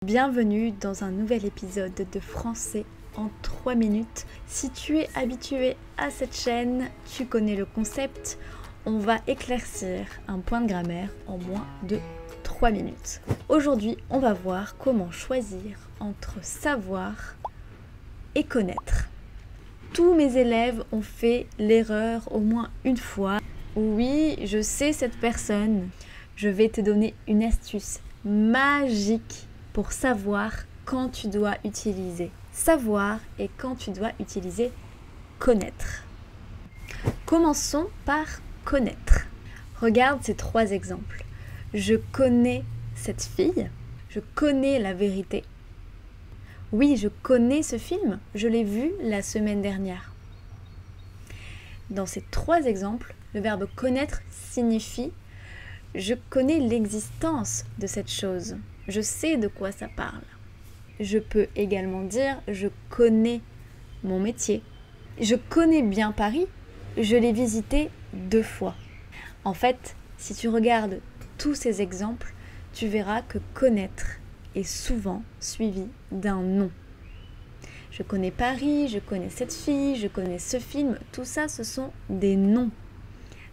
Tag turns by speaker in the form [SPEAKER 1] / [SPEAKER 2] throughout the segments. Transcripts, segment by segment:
[SPEAKER 1] Bienvenue dans un nouvel épisode de Français en 3 minutes. Si tu es habitué à cette chaîne, tu connais le concept. On va éclaircir un point de grammaire en moins de 3 minutes. Aujourd'hui, on va voir comment choisir entre savoir et connaître. Tous mes élèves ont fait l'erreur au moins une fois. Oui, je sais cette personne. Je vais te donner une astuce magique pour savoir quand tu dois utiliser savoir et quand tu dois utiliser connaître. Commençons par connaître. Regarde ces 3 exemples. Je connais cette fille. Je connais la vérité. Oui, je connais ce film. Je l'ai vu la semaine dernière. Dans ces 3 exemples, le verbe connaître signifie je connais l'existence de cette chose. Je sais de quoi ça parle. Je peux également dire je connais mon métier. Je connais bien Paris. Je l'ai visité 2 fois. En fait, si tu regardes tous ces exemples, tu verras que connaître est souvent suivi d'un nom. Je connais Paris, je connais cette fille, je connais ce film. Tout ça, ce sont des noms.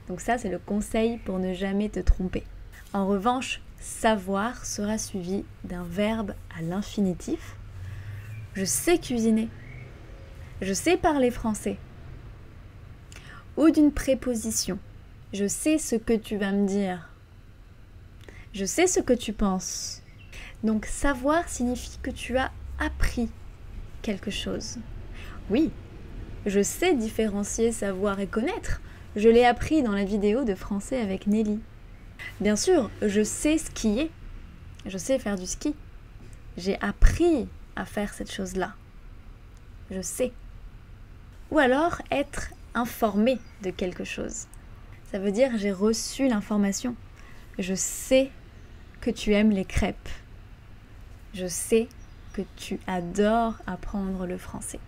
[SPEAKER 1] Donc ça, c'est le conseil pour ne jamais te tromper. En revanche, savoir sera suivi d'un verbe à l'infinitif. Je sais cuisiner. Je sais parler français. Ou d'une préposition. Je sais ce que tu vas me dire. Je sais ce que tu penses. Donc savoir signifie que tu as appris quelque chose. Oui, je sais différencier savoir et connaître. Je l'ai appris dans la vidéo de français avec Nelly. Bien sûr, je sais skier. Je sais faire du ski. J'ai appris à faire cette chose-là. Je sais. Ou alors être informé de quelque chose. Ça veut dire j'ai reçu l'information. Je sais que tu aimes les crêpes. Je sais que tu adores apprendre le français.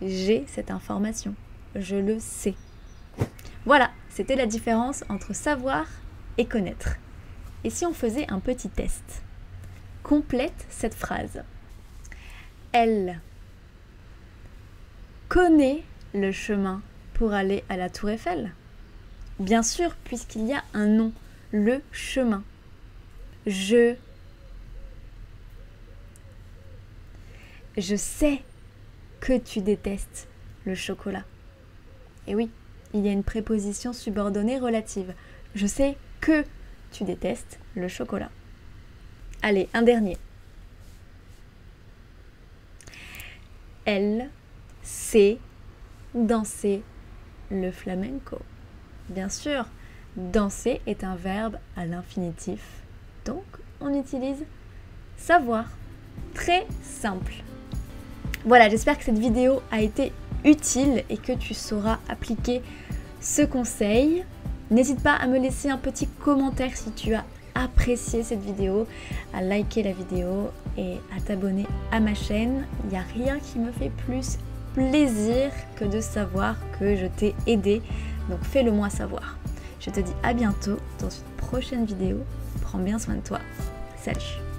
[SPEAKER 1] J'ai cette information. Je le sais. Voilà, c'était la différence entre savoir et connaître. Et si on faisait un petit test? Complète cette phrase. Elle connaît le chemin pour aller à la Tour Eiffel. Bien sûr, puisqu'il y a un nom, le chemin. Je sais que tu détestes le chocolat. Et oui, il y a une préposition subordonnée relative. Je sais que tu détestes le chocolat. Allez, un dernier. Elle sait danser le flamenco. Bien sûr, danser est un verbe à l'infinitif. Donc, on utilise savoir. Très simple. Voilà, j'espère que cette vidéo a été utile et que tu sauras appliquer ce conseil. N'hésite pas à me laisser un petit commentaire si tu as apprécié cette vidéo, à liker la vidéo et à t'abonner à ma chaîne. Il n'y a rien qui me fait plus plaisir que de savoir que je t'ai aidé. Donc fais-le moi savoir. Je te dis à bientôt dans une prochaine vidéo. Prends bien soin de toi. Salut!